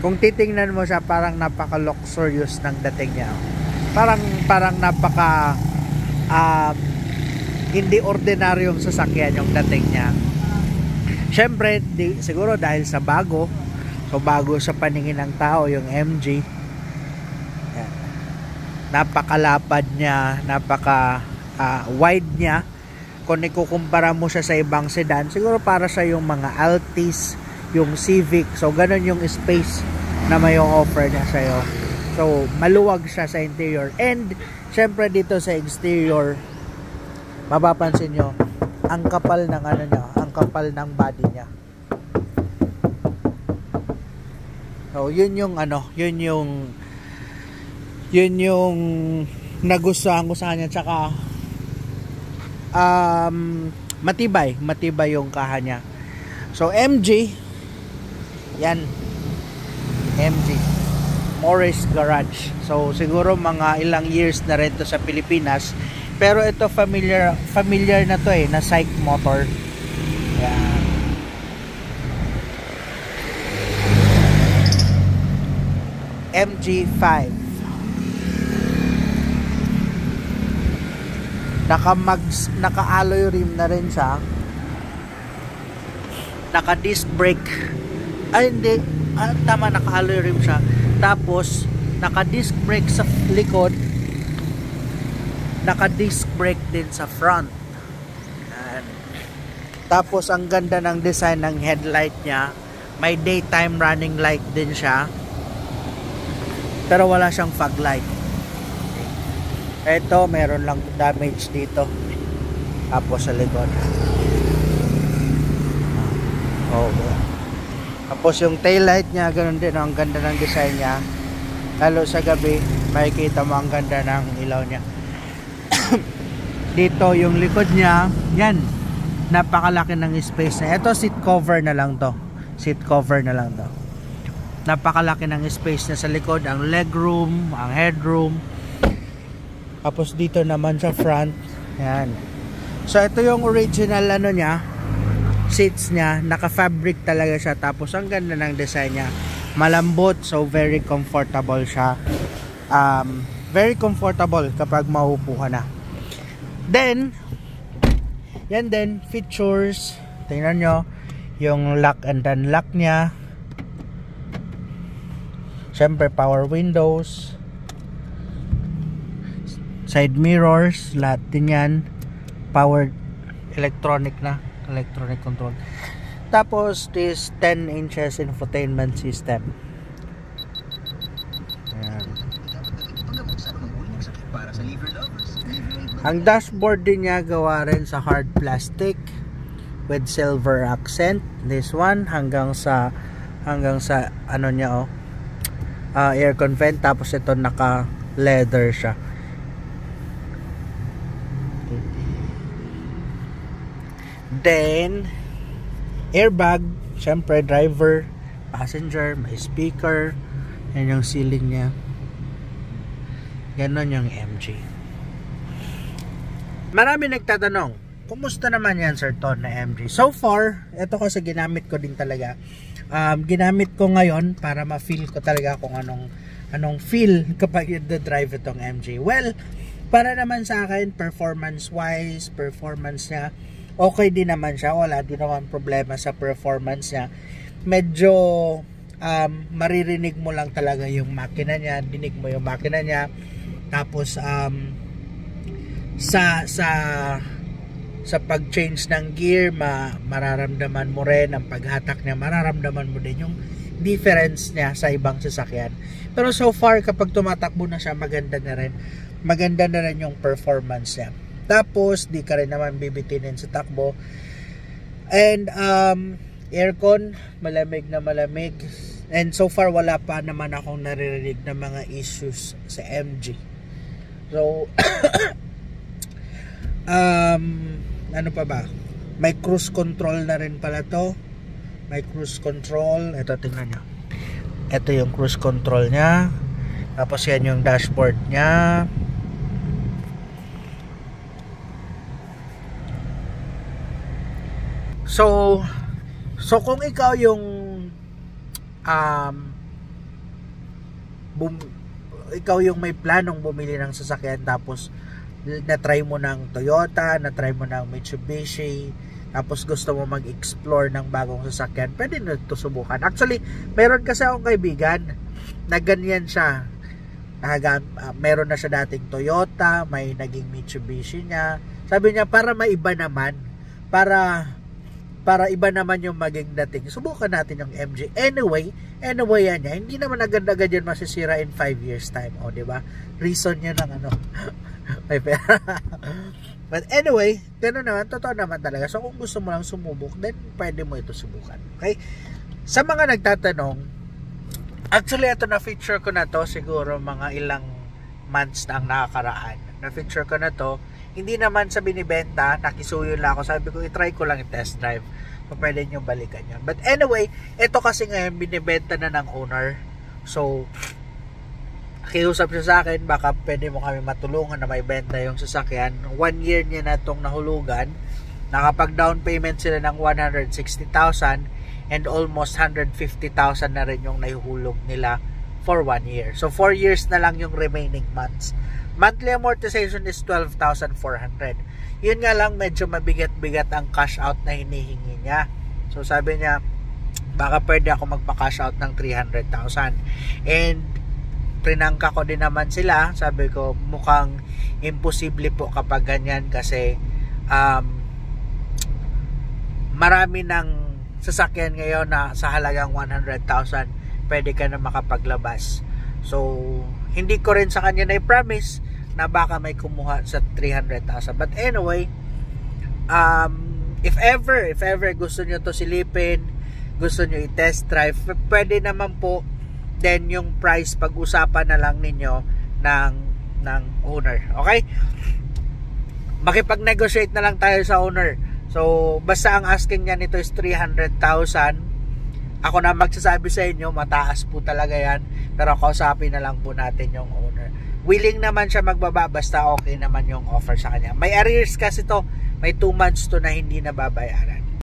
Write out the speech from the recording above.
Kung titingnan mo siya, parang napaka-luxurious ng dating niya. Parang napaka hindi ordinaryong sasakyan yung dating niya. Syempre, siguro dahil sa bago. So bago sa paningin ng tao yung MG. Yan. Napakalapad niya, napaka wide niya. Kung ikukumpara mo siya sa ibang sedan, siguro para sa yung mga Altis, yung Civic. So ganun yung space na may offer niya sa'yo. So maluwag siya sa interior. And syempre dito sa exterior, mapapansin nyo, ang kapal ng ano niya, ang kapal ng body niya. So yun yung ano, yun yung nagustuhan ko sa kanya. Tsaka matibay yung kaha niya. So MG, yan, MG Morris Garage. So siguro mga ilang years na rin to sa Pilipinas, pero ito familiar na to na Psych Motor. Yan. MG5. Naka-alloy rim na rin siya. Naka-disc brake. Ay hindi, tama, naka-alloy rim siya. Tapos naka-disc brake sa likod. Naka-disc brake din sa front. Yan. Tapos ang ganda ng design ng headlight niya. May daytime running light din siya. Pero wala siyang fog light. Ito, meron lang damage dito. Tapos sa likod. Okay. Tapos yung tail light niya, ganun din. Ang ganda ng design niya. Lalo sa gabi, makikita mo ang ganda ng ilaw niya. Dito, yung likod niya, yan. Napakalaki ng space na. Ito, seat cover na lang to. Seat cover na lang to. Napakalaki ng space na sa likod. Ang legroom, ang headroom. Tapos dito naman sa front, yan. So ito yung original ano niya, seats niya, naka-fabric talaga siya. Tapos ang ganda ng design niya, malambot, so very comfortable siya. Very comfortable kapag maupo ka na. Then yan din, features, tingnan nyo yung lock and unlock niya. Syempre power windows, side mirrors, lahat din yan. Powered electronic control. Tapos this 10 inches infotainment system. Ayan. Ang dashboard din niya gawa rin sa hard plastic with silver accent. This one hanggang sa ano niya aircon vent. Tapos ito naka leather siya. Then airbag, syempre driver, passenger, may speaker. Yan yung ceiling niya. Ganon yung MG. Marami nagtatanong, kumusta naman yan Sir Ton na MG? So far, ito kasi ginamit ko din talaga. Ginamit ko ngayon para ma-feel ko talaga kung anong feel kapag i-drive itong MG. Well, para naman sa akin, performance wise, performance niya, okay din naman siya. Wala din naman problema sa performance niya. Medyo maririnig mo lang talaga yung makina niya, dinig mo yung makina niya. Tapos sa pag-change ng gear, mararamdaman mo rin ang paghatak niya, mararamdaman mo din yung difference niya sa ibang sasakyan. Pero so far kapag tumatakbo na siya, maganda na rin yung performance niya. Tapos di ka rin naman bibitinin sa takbo. And aircon, malamig na malamig. And so far wala pa naman akong naririnig na mga issues sa MG. So ano pa ba? May cruise control na rin pala to. May cruise control. Ito, tingnan nyo. Ito yung cruise control nya. Tapos yan yung dashboard nya. So kung ikaw yung ikaw yung may planong bumili ng sasakyan tapos na-try mo ng Toyota, na-try mo ng Mitsubishi, tapos gusto mo mag-explore ng bagong sasakyan, pwede na ito subukan. Actually, meron kasi akong kaibigan na ganyan siya. Meron na siya dating Toyota, may naging Mitsubishi niya. Sabi niya, para maiba naman, para iba naman yung maging dating, subukan natin yung MG. Anyway yan niya, hindi naman agad-agad yan masisira in 5 years time, o diba? Reason yun ng ano may pera. But anyway, gano'n naman, totoo naman talaga. So kung gusto mo lang sumubok, then pwede mo ito subukan. Okay? Sa mga nagtatanong, actually ito na feature ko na to siguro mga ilang months na ang nakakaraan. Na feature ko na to, hindi naman sa binibenta, nakisuyo lang ako. Sabi ko, i-try ko lang i-test drive. So pwede nyo balikan yun. But anyway, ito kasi ngayon binibenta na ng owner. So kiusap siya sa akin, baka pwede mo kami matulungan na may benta yung sasakyan. 1 year niya na itong nahulugan. Nakapag down payment sila ng 160,000 and almost 150,000 na rin yung naihulog nila for 1 year. So 4 years na lang yung remaining months. Monthly amortization is 12,400. Yun nga lang, medyo mabigat-bigat ang cash out na hinihingi niya. So sabi niya, baka pwede ako magpa-cash out ng 300,000. And prinangka ko din naman sila. Sabi ko, mukhang imposible po kapag ganyan kasi marami ng sasakyan ngayon na sa halagang 100,000 pwede ka na makapaglabas. So hindi ko rin sa kanya na-promise na baka may kumuha sa 300,000. But anyway, if ever gusto nyo to silipin, gusto nyo i-test drive, pwede naman po. Then yung price pag-usapan na lang ninyo ng owner. Okay? Makipag-negotiate na lang tayo sa owner. So basta ang asking niya nito is 300,000. Ako na magsasabi sa inyo, mataas po talaga yan. Pero kausapin na lang po natin yung owner. Willing naman siya magbaba basta okay naman yung offer sa kanya. May arrears kasi to, may 2 months to na hindi na babayaran.